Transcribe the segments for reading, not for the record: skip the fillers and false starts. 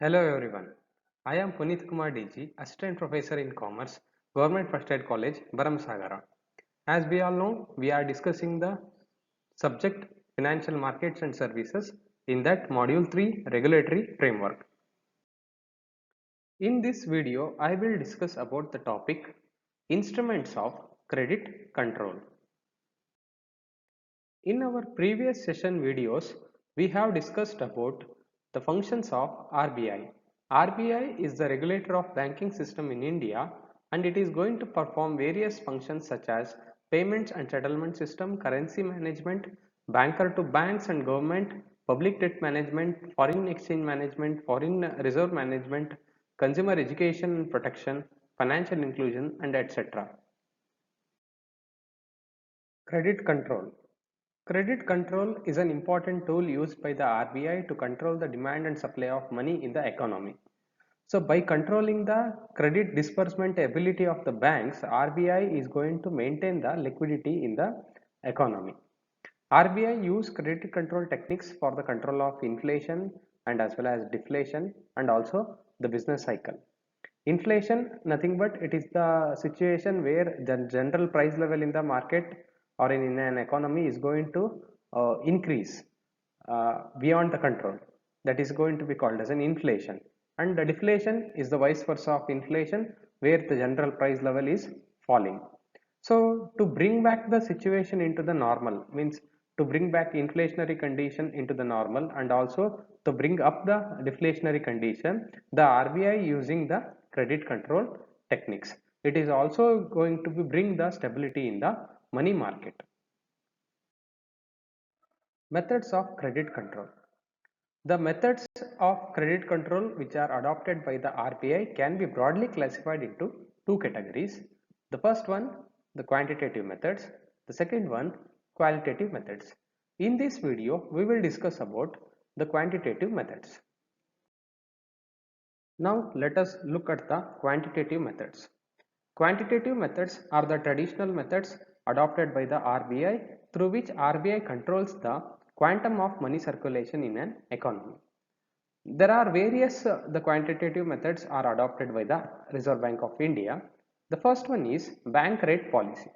Hello everyone. I am Puneet Kumar DG, Assistant Professor in Commerce, Government First Aid College, Baramsagara. As we all know, we are discussing the subject Financial Markets and Services in that Module 3 Regulatory Framework. In this video, I will discuss about the topic Instruments of Credit Control. In our previous session videos, we have discussed about the functions of RBI. RBI is the regulator of banking system in India and it is going to perform various functions such as payments and settlement system, currency management, banker to banks and government, public debt management, foreign exchange management, foreign reserve management, consumer education and protection, financial inclusion and etc. Credit control. Credit control is an important tool used by the RBI to control the demand and supply of money in the economy. So by controlling the credit disbursement ability of the banks, RBI is going to maintain the liquidity in the economy. RBI use credit control techniques for the control of inflation and as well as deflation and also the business cycle. Inflation, nothing but it is the situation where the general price level in the market or in an economy is going to increase beyond the control. That is going to be called as an inflation. And the deflation is the vice versa of inflation where the general price level is falling. So to bring back the situation into the normal means to bring back inflationary condition into the normal and also to bring up the deflationary condition, the RBI using the credit control techniques. It is also going to bring the stability in the money market. Methods of credit control. The methods of credit control which are adopted by the RBI can be broadly classified into two categories. The first one, the quantitative methods. The second one, qualitative methods. In this video, we will discuss about the quantitative methods. Now let us look at the quantitative methods. Quantitative methods are the traditional methods adopted by the RBI through which RBI controls the quantum of money circulation in an economy. There are various the quantitative methods are adopted by the Reserve Bank of India. The first one is bank rate policy.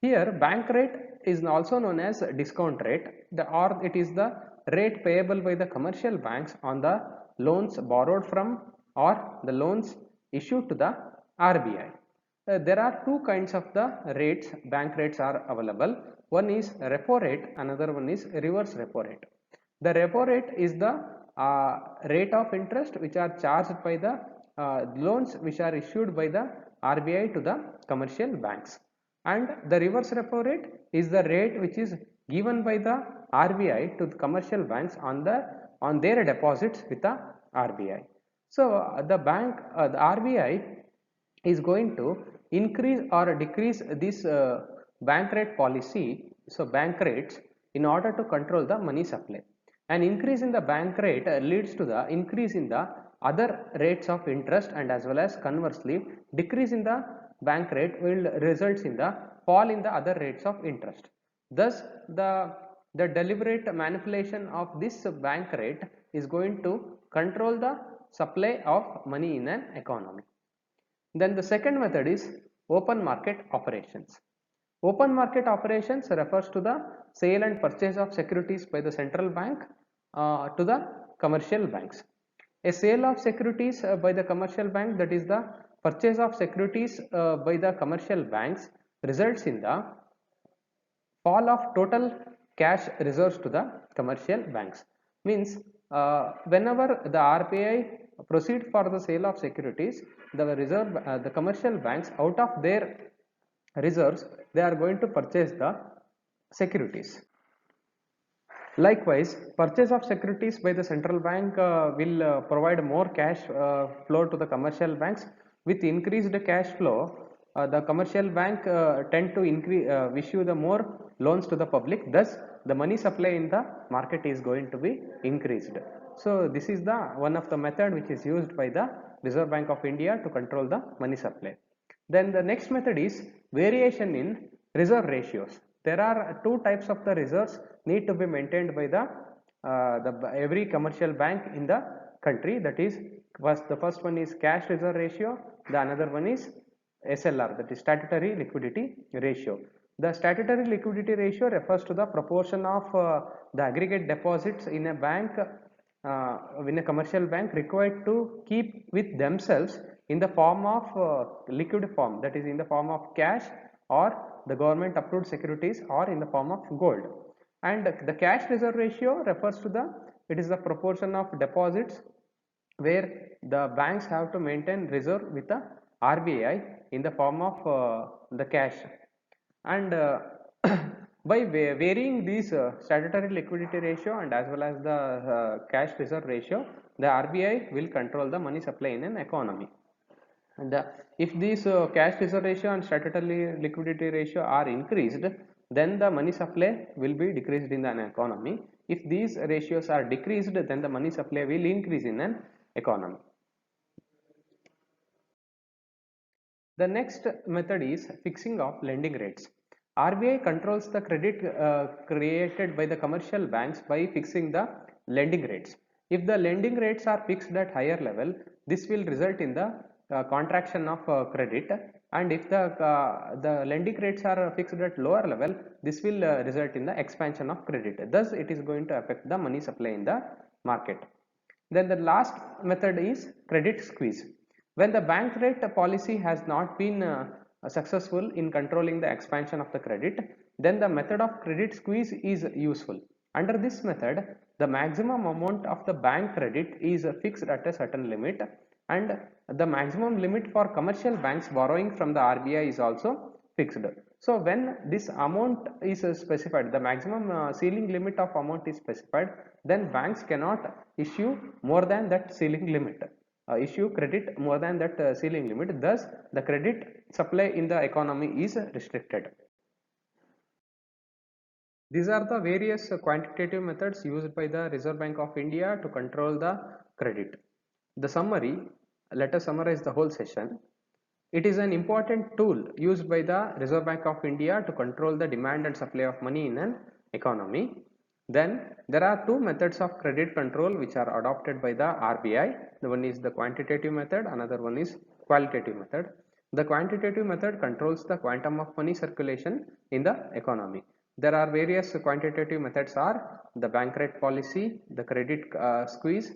Here bank rate is also known as discount rate or it is the rate payable by the commercial banks on the loans borrowed from or the loans issued to the RBI. There are two kinds of the rates, bank rates are available. One is repo rate, another one is reverse repo rate. The repo rate is the rate of interest which are charged by the loans which are issued by the RBI to the commercial banks, and the reverse repo rate is the rate which is given by the RBI to the commercial banks on their deposits with the RBI. So the RBI is going to increase or decrease this bank rate policy, so bank rates, in order to control the money supply. An increase in the bank rate leads to the increase in the other rates of interest, and as well as conversely decrease in the bank rate will results in the fall in the other rates of interest. Thus the deliberate manipulation of this bank rate is going to control the supply of money in an economy. Then the second method is open market operations. Open market operations refers to the sale and purchase of securities by the central bank to the commercial banks. A sale of securities by the commercial bank, that is the purchase of securities by the commercial banks, results in the fall of total cash reserves to the commercial banks. Means whenever the RBI proceed for the sale of securities, the commercial banks, out of their reserves, they are going to purchase the securities. Likewise, purchase of securities by the central bank will provide more cash flow to the commercial banks. With increased cash flow, the commercial bank tend to issue the more loans to the public. Thus, the money supply in the market is going to be increased. So, this is the one of the method which is used by the Reserve Bank of India to control the money supply. Then the next method is variation in reserve ratios. There are two types of the reserves need to be maintained by the every commercial bank in the country. That is, the first one is cash reserve ratio, the another one is SLR, that is statutory liquidity ratio. The statutory liquidity ratio refers to the proportion of the aggregate deposits in a bank, in a commercial bank, required to keep with themselves in the form of liquid form, that is in the form of cash or the government approved securities or in the form of gold. And the cash reserve ratio refers to it is the proportion of deposits where the banks have to maintain reserve with the RBI in the form of the cash. And by varying these statutory liquidity ratio and as well as the cash reserve ratio, the RBI will control the money supply in an economy. And if these cash reserve ratio and statutory liquidity ratio are increased, then the money supply will be decreased in an economy. If these ratios are decreased, then the money supply will increase in an economy. The next method is fixing of lending rates. RBI controls the credit created by the commercial banks by fixing the lending rates. If the lending rates are fixed at higher level, this will result in the contraction of credit, and if the lending rates are fixed at lower level, this will result in the expansion of credit. Thus, it is going to affect the money supply in the market. Then the last method is credit squeeze. When the bank rate policy has not been successful in controlling the expansion of the credit, then the method of credit squeeze is useful. Under this method, the maximum amount of the bank credit is fixed at a certain limit, and the maximum limit for commercial banks borrowing from the RBI is also fixed. So when this amount is specified, the maximum ceiling limit of amount is specified, then banks cannot issue more than that ceiling limit, issue credit more than that ceiling limit. Thus, the credit supply in the economy is restricted. These are the various quantitative methods used by the Reserve Bank of India to control the credit. The summary, let us summarize the whole session. It is an important tool used by the Reserve Bank of India to control the demand and supply of money in an economy. Then there are two methods of credit control which are adopted by the RBI. The one is the quantitative method, another one is qualitative method. The quantitative method controls the quantum of money circulation in the economy. There are various quantitative methods are the bank rate policy, the credit squeeze,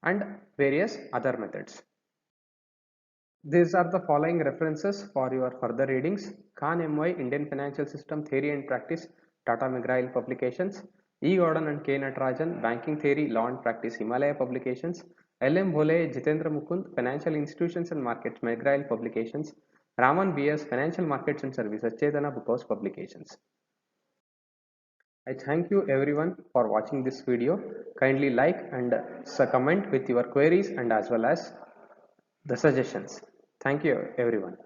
and various other methods. These are the following references for your further readings: Khan M.Y. Indian Financial System Theory and Practice, Tata McGrail Publications; E. Gordon and K. Natarajan, Banking Theory, Law and Practice, Himalaya Publications; L. M. Bhole, Jitendra Mukund, Financial Institutions and Markets, McGrail Publications; Raman B.S., Financial Markets and Services, Chetana Book House Publications. I thank you everyone for watching this video. Kindly like and comment with your queries and as well as the suggestions. Thank you everyone.